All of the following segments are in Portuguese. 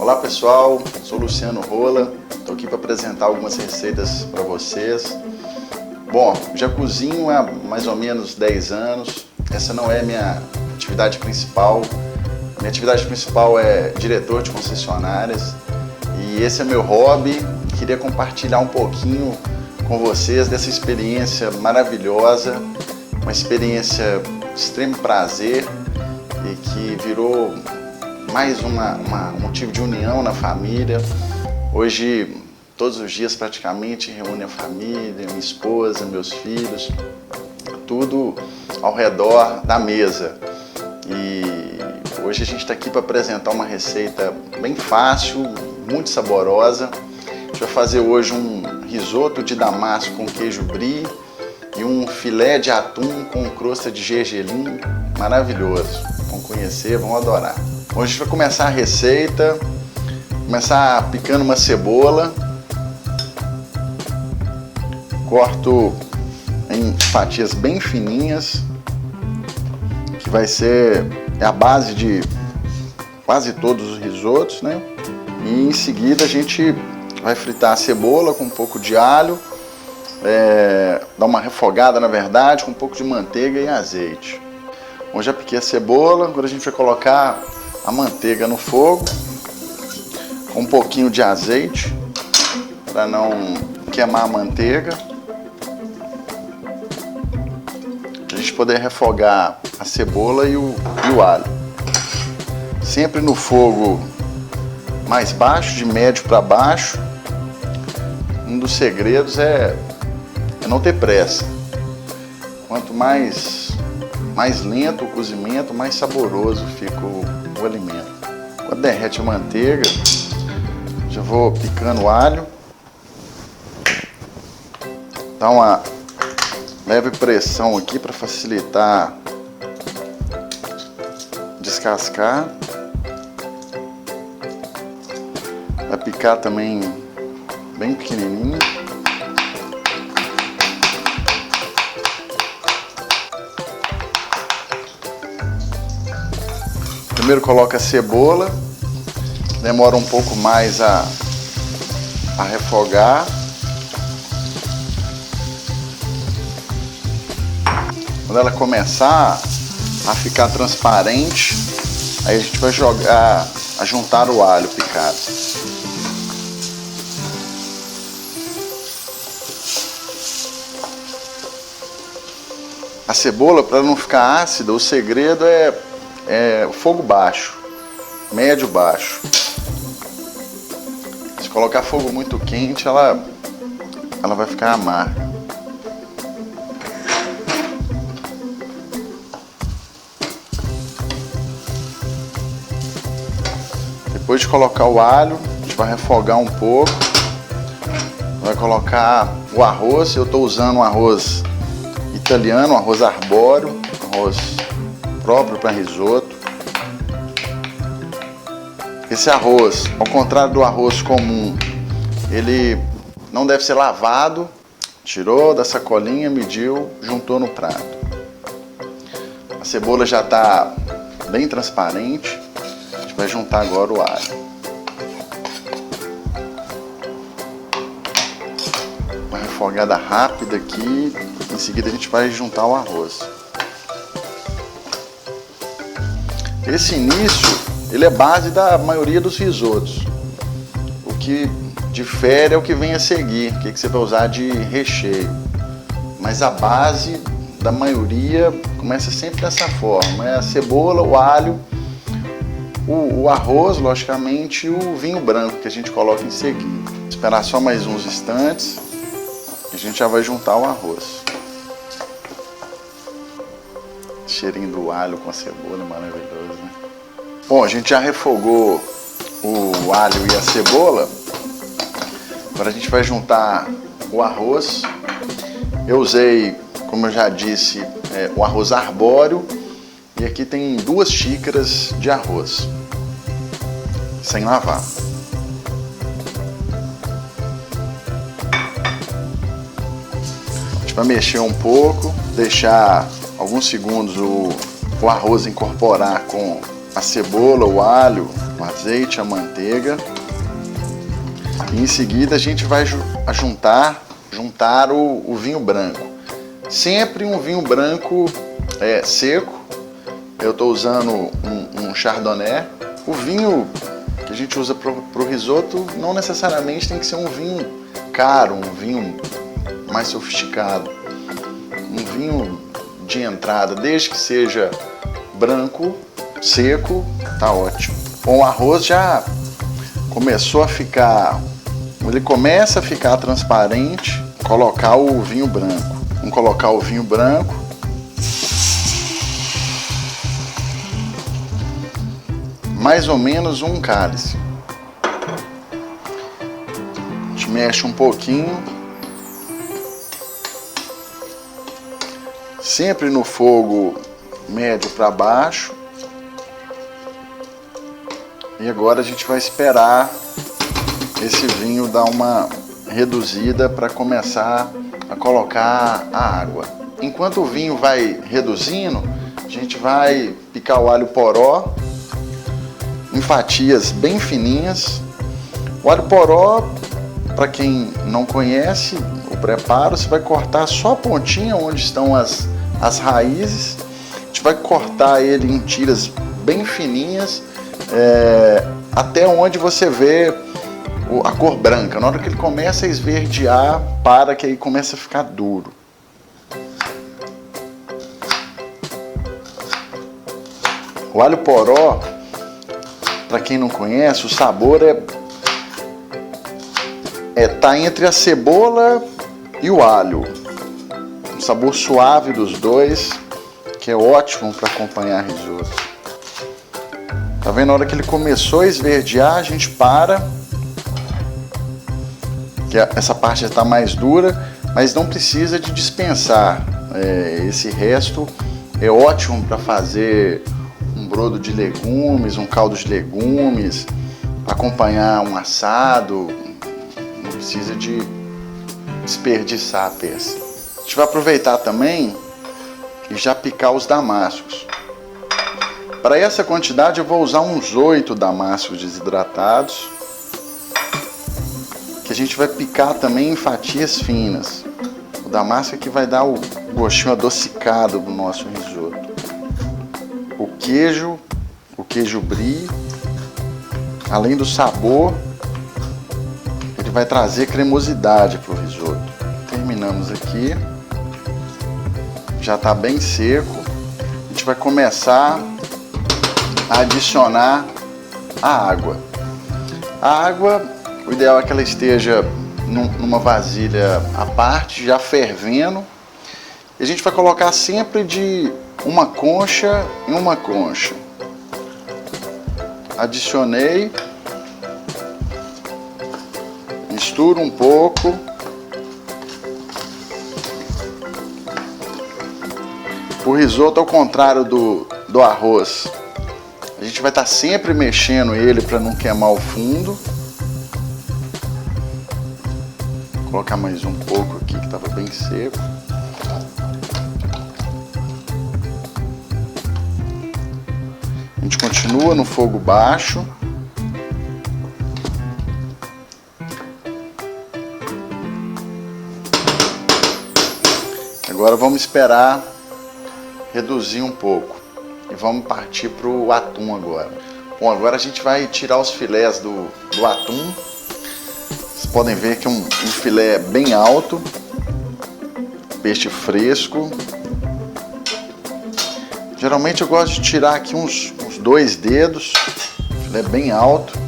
Olá pessoal, sou Luciano Rola, estou aqui para apresentar algumas receitas para vocês. Bom, já cozinho há mais ou menos 10 anos, essa não é minha atividade principal. Minha atividade principal é diretor de concessionárias e esse é meu hobby. Queria compartilhar um pouquinho com vocês dessa experiência maravilhosa, uma experiência de extremo prazer e que virou mais um motivo de união na família. Hoje, todos os dias praticamente, reúne a família, minha esposa, meus filhos, tudo ao redor da mesa. E hoje a gente está aqui para apresentar uma receita bem fácil, muito saborosa. A gente vai fazer hoje um risoto de damasco com queijo brie e um filé de atum com crosta de gergelim maravilhoso. Vão conhecer, vão adorar. Hoje a gente vai começar a receita, começar picando uma cebola, corto em fatias bem fininhas, que vai ser a base de quase todos os risotos, né? E em seguida a gente vai fritar a cebola com um pouco de alho, dar uma refogada na verdade, com um pouco de manteiga e azeite. Bom, já piquei a cebola, agora a gente vai colocar a manteiga no fogo, com um pouquinho de azeite, para não queimar a manteiga. Para a gente poder refogar a cebola e o alho. Sempre no fogo mais baixo, de médio para baixo. Um dos segredos é não ter pressa. Quanto mais lento o cozimento, mais saboroso fica o alimento. Quando derrete a manteiga, já vou picando o alho. Dá uma leve pressão aqui para facilitar descascar. Vai picar também bem pequenininho. Primeiro coloca a cebola, demora um pouco mais a refogar. Quando ela começar a ficar transparente, aí a gente vai juntar o alho picado. A cebola, para não ficar ácida, o segredo é fogo baixo, médio baixo. Se colocar fogo muito quente, ela vai ficar amarga. Depois de colocar o alho, a gente vai refogar um pouco. Vai colocar o arroz. Eu estou usando um arroz italiano, um arroz arbóreo, arroz próprio para risoto. Esse arroz, ao contrário do arroz comum, ele não deve ser lavado. Tirou da sacolinha, mediu, juntou no prato. A cebola já está bem transparente. A gente vai juntar agora o alho. Uma refogada rápida aqui. Em seguida a gente vai juntar o arroz. Esse início, ele é base da maioria dos risotos. O que difere é o que vem a seguir, o que você vai usar de recheio. Mas a base da maioria começa sempre dessa forma. É a cebola, o alho, o arroz, logicamente, e o vinho branco que a gente coloca em seguida. Esperar só mais uns instantes e a gente já vai juntar o arroz. Cheirinho do alho com a cebola, maravilhoso, né? Bom, a gente já refogou o alho e a cebola. Agora a gente vai juntar o arroz. Eu usei, como eu já disse, o arroz arbóreo. E aqui tem 2 xícaras de arroz, sem lavar. A gente vai mexer um pouco, deixar alguns segundos o arroz incorporar com a cebola, o alho, o azeite, a manteiga. E em seguida a gente vai juntar o vinho branco. Sempre um vinho branco seco. Eu estou usando um Chardonnay. O vinho que a gente usa para o risoto não necessariamente tem que ser um vinho caro, um vinho mais sofisticado. Um vinho de entrada, desde que seja branco, seco, tá ótimo. Bom, o arroz já começou a ficar, ele começa a ficar transparente, colocar o vinho branco. Vamos colocar o vinho branco. Mais ou menos um cálice. A gente mexe um pouquinho. Sempre no fogo médio para baixo. E agora a gente vai esperar esse vinho dar uma reduzida para começar a colocar a água. Enquanto o vinho vai reduzindo, a gente vai picar o alho poró em fatias bem fininhas. O alho poró, para quem não conhece o preparo, você vai cortar só a pontinha onde estão as raízes. A gente vai cortar ele em tiras bem fininhas, até onde você vê a cor branca. Na hora que ele começa a esverdear, para que aí começa a ficar duro. O alho poró, para quem não conhece, o sabor tá entre a cebola e o alho. Um sabor suave dos dois, que é ótimo para acompanhar risoto. Tá vendo? Na hora que ele começou a esverdear, a gente para, que essa parte já está mais dura, mas não precisa de dispensar. Esse resto é ótimo para fazer um brodo de legumes, um caldo de legumes, acompanhar um assado. Não precisa de desperdiçar a peça. A gente vai aproveitar também e já picar os damascos. Para essa quantidade eu vou usar uns 8 damascos desidratados, que a gente vai picar também em fatias finas. O damasco é que vai dar o gostinho adocicado do nosso risoto. O queijo brie, além do sabor, ele vai trazer cremosidade para o risoto. Terminamos aqui. Já está bem seco. A gente vai começar a adicionar a água. A água, o ideal é que ela esteja numa vasilha à parte, já fervendo. E a gente vai colocar sempre de uma concha em uma concha. Adicionei. Misturo um pouco. O risoto, ao contrário do arroz, a gente vai estar sempre mexendo ele para não queimar o fundo. Vou colocar mais um pouco aqui que estava bem seco. A gente continua no fogo baixo. Agora vamos esperar reduzir um pouco e vamos partir para o atum agora. Bom, agora a gente vai tirar os filés do atum. Vocês podem ver que é um filé bem alto, peixe fresco. Geralmente eu gosto de tirar aqui uns 2 dedos, filé bem alto.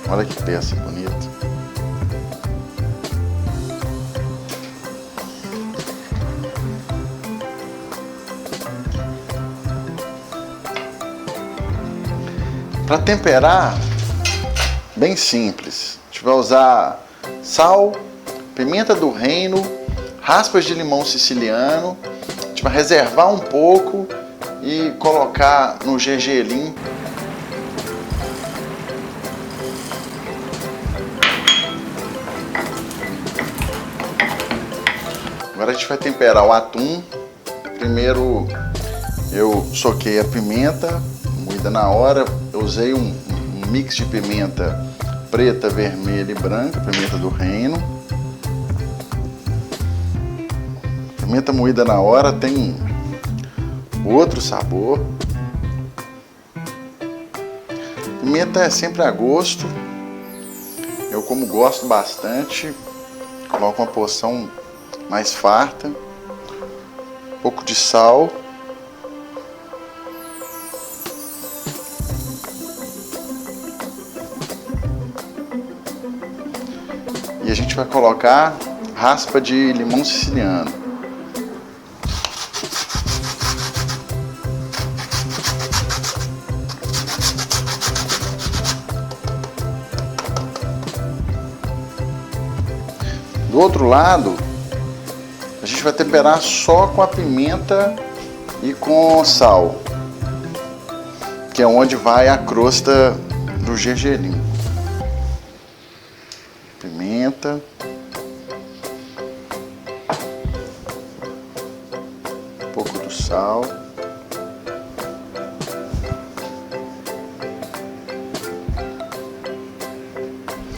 Olha que peça bonita. Para temperar, bem simples. A gente vai usar sal, pimenta do reino, raspas de limão siciliano. A gente vai reservar um pouco e colocar no gergelim. Agora a gente vai temperar o atum. Primeiro eu soquei a pimenta moída na hora. Eu usei um mix de pimenta preta, vermelha e branca, pimenta do reino. Pimenta moída na hora tem outro sabor. Pimenta é sempre a gosto. Eu, como gosto bastante, coloco uma porção mais farta. Um pouco de sal. E a gente vai colocar raspa de limão siciliano. Do outro lado, a gente vai temperar só com a pimenta e com sal, que é onde vai a crosta do gergelim. Pimenta. Um pouco do sal.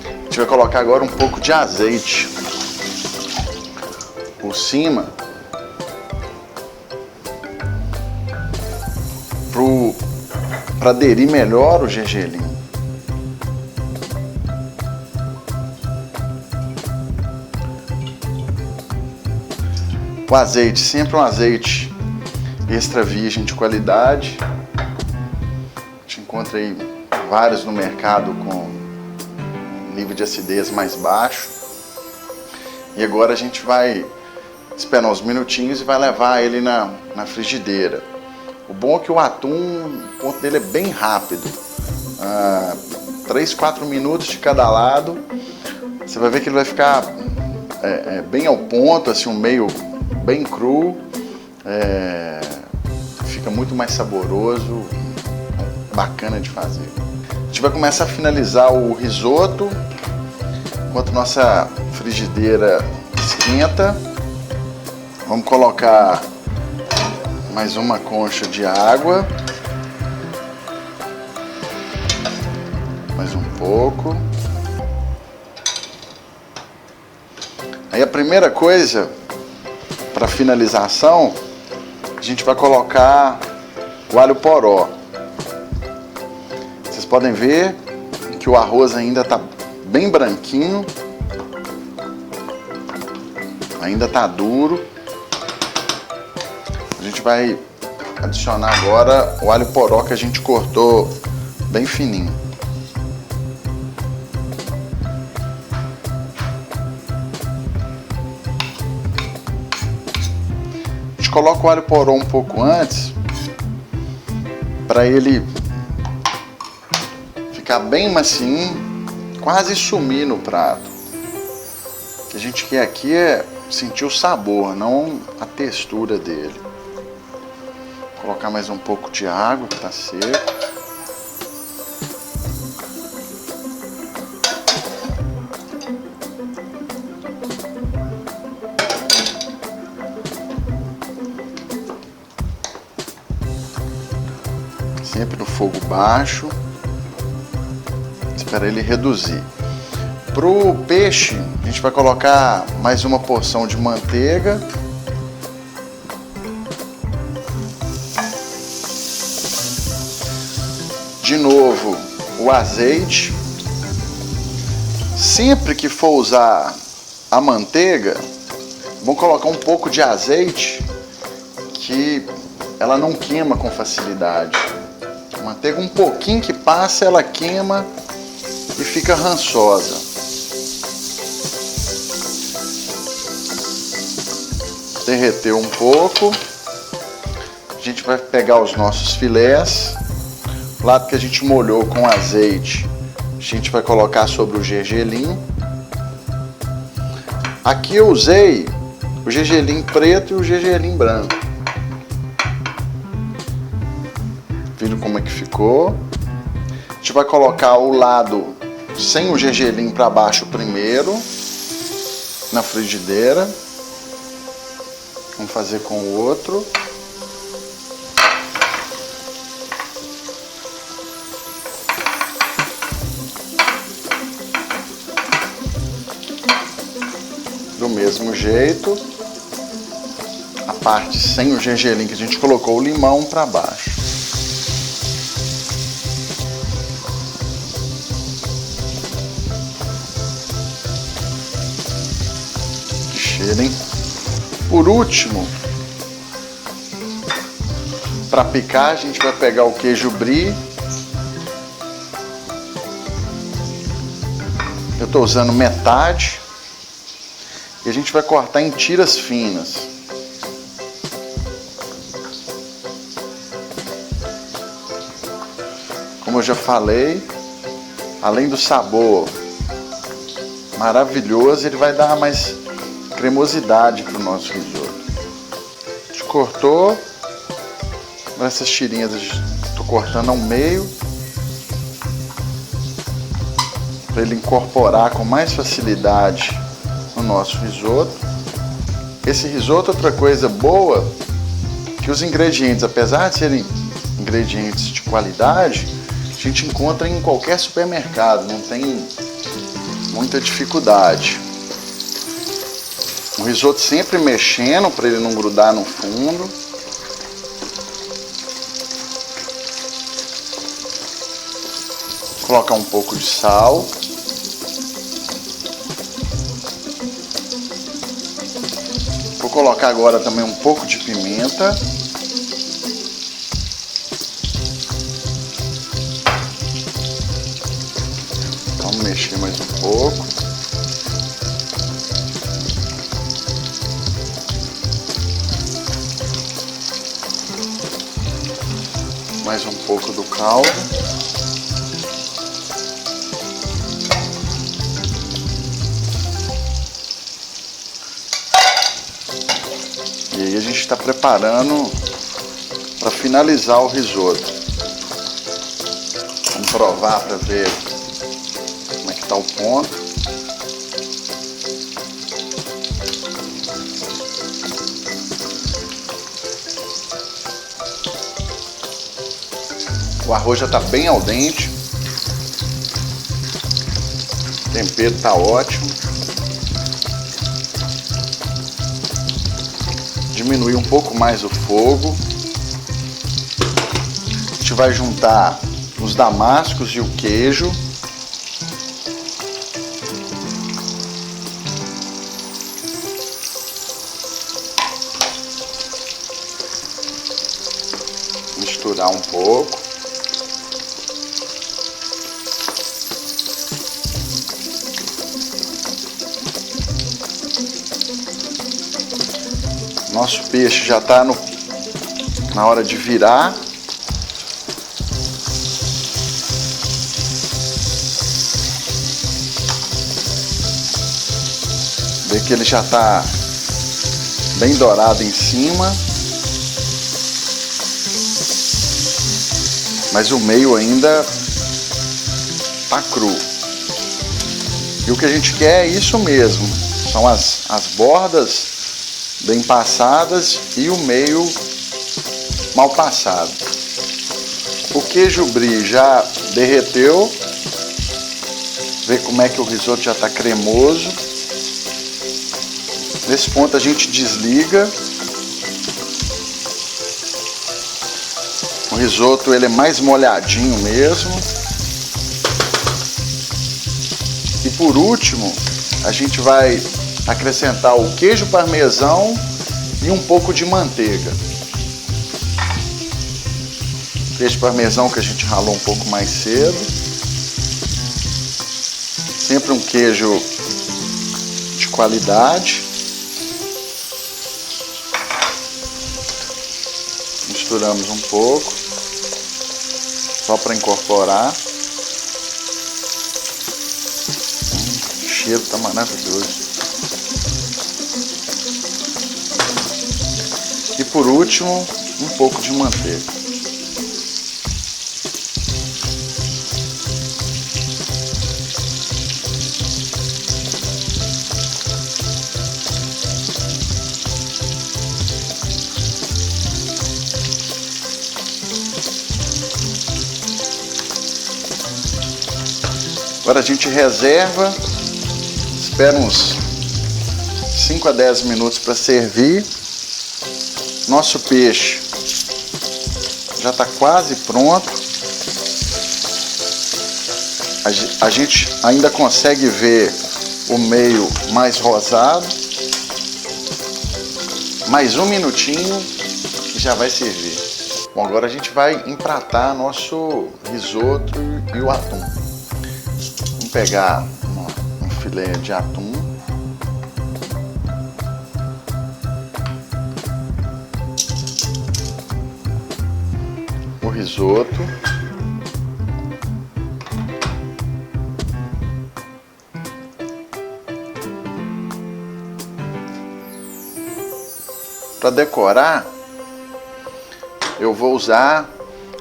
A gente vai colocar agora um pouco de azeite por cima, para aderir melhor o gergelim. O azeite, sempre um azeite extra virgem de qualidade. A gente encontra aí vários no mercado com nível de acidez mais baixo. E agora a gente vai esperar uns minutinhos e vai levar ele na frigideira. O bom é que o atum, o ponto dele é bem rápido. 3, 4 minutos de cada lado. Você vai ver que ele vai ficar bem ao ponto, assim, um meio bem cru. Fica muito mais saboroso, bacana de fazer. A gente vai começar a finalizar o risoto enquanto nossa frigideira esquenta. Vamos colocar mais uma concha de água, mais um pouco. Aí a primeira coisa, para finalização, a gente vai colocar o alho poró. Vocês podem ver que o arroz ainda está bem branquinho, ainda está duro. A gente vai adicionar agora o alho poró que a gente cortou bem fininho. A gente coloca o alho poró um pouco antes, para ele ficar bem macinho, quase sumir no prato. O que a gente quer aqui é sentir o sabor, não a textura dele. Vou colocar mais um pouco de água, que está seco. Sempre no fogo baixo. Espera ele reduzir. Pro peixe, a gente vai colocar mais uma porção de manteiga. De novo, o azeite. Sempre que for usar a manteiga, vamos colocar um pouco de azeite, que ela não queima com facilidade. A manteiga, um pouquinho que passa, ela queima e fica rançosa. Derreteu um pouco. A gente vai pegar os nossos filés. O lado que a gente molhou com azeite, a gente vai colocar sobre o gergelim. Aqui eu usei o gergelim preto e o gergelim branco. Viram como é que ficou? A gente vai colocar o lado sem o gergelim para baixo primeiro, na frigideira. Vamos fazer com o outro. Do mesmo jeito, a parte sem o gergelim que a gente colocou o limão para baixo. Cheiro, hein? Por último, para picar, a gente vai pegar o queijo brie. Eu estou usando metade. E a gente vai cortar em tiras finas. Como eu já falei, além do sabor maravilhoso, ele vai dar mais cremosidade para o nosso risoto. A gente cortou, essas tirinhas estou cortando ao meio, para ele incorporar com mais facilidade no nosso risoto. Esse risoto, outra coisa boa, que os ingredientes, apesar de serem ingredientes de qualidade, a gente encontra em qualquer supermercado, não tem muita dificuldade. O risoto sempre mexendo para ele não grudar no fundo. Vou colocar um pouco de sal. Vou colocar agora também um pouco de pimenta. Vamos mexer mais um pouco. Mais um pouco do caldo. E aí a gente está preparando para finalizar o risoto. Vamos provar para ver como é que está o ponto. O arroz já está bem al dente. O tempero está ótimo. Diminuir um pouco mais o fogo. A gente vai juntar os damascos e o queijo. Misturar um pouco. Nosso peixe já está na hora de virar. Vê que ele já está bem dourado em cima. Mas o meio ainda está cru. E o que a gente quer é isso mesmo. São as bordas bem passadas e o meio mal passado. O queijo brie já derreteu. Vê como é que o risoto já está cremoso. Nesse ponto a gente desliga. O risoto ele é mais molhadinho mesmo. E por último, a gente vai acrescentar o queijo parmesão e um pouco de manteiga. Queijo parmesão que a gente ralou um pouco mais cedo. Sempre um queijo de qualidade. Misturamos um pouco, só para incorporar. O cheiro está maravilhoso. E por último, um pouco de manteiga. Agora a gente reserva, espera uns 5 a 10 minutos para servir. Nosso peixe já está quase pronto. A gente ainda consegue ver o meio mais rosado. Mais um minutinho e já vai servir. Bom, agora a gente vai empratar nosso risoto e o atum. Vamos pegar um filé de atum. O risoto. Para decorar, eu vou usar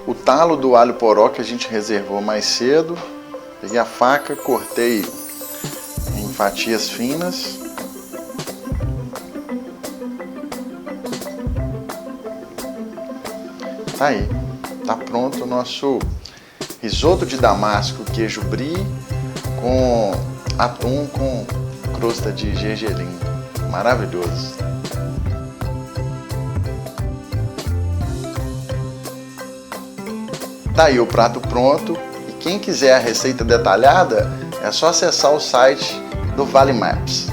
o talo do alho poró que a gente reservou mais cedo. Peguei a faca, cortei em fatias finas. Tá aí, tá pronto o nosso risoto de damasco, queijo brie com atum com crosta de gergelim. Maravilhoso. Tá aí o prato pronto, e quem quiser a receita detalhada é só acessar o site do Vale Maps.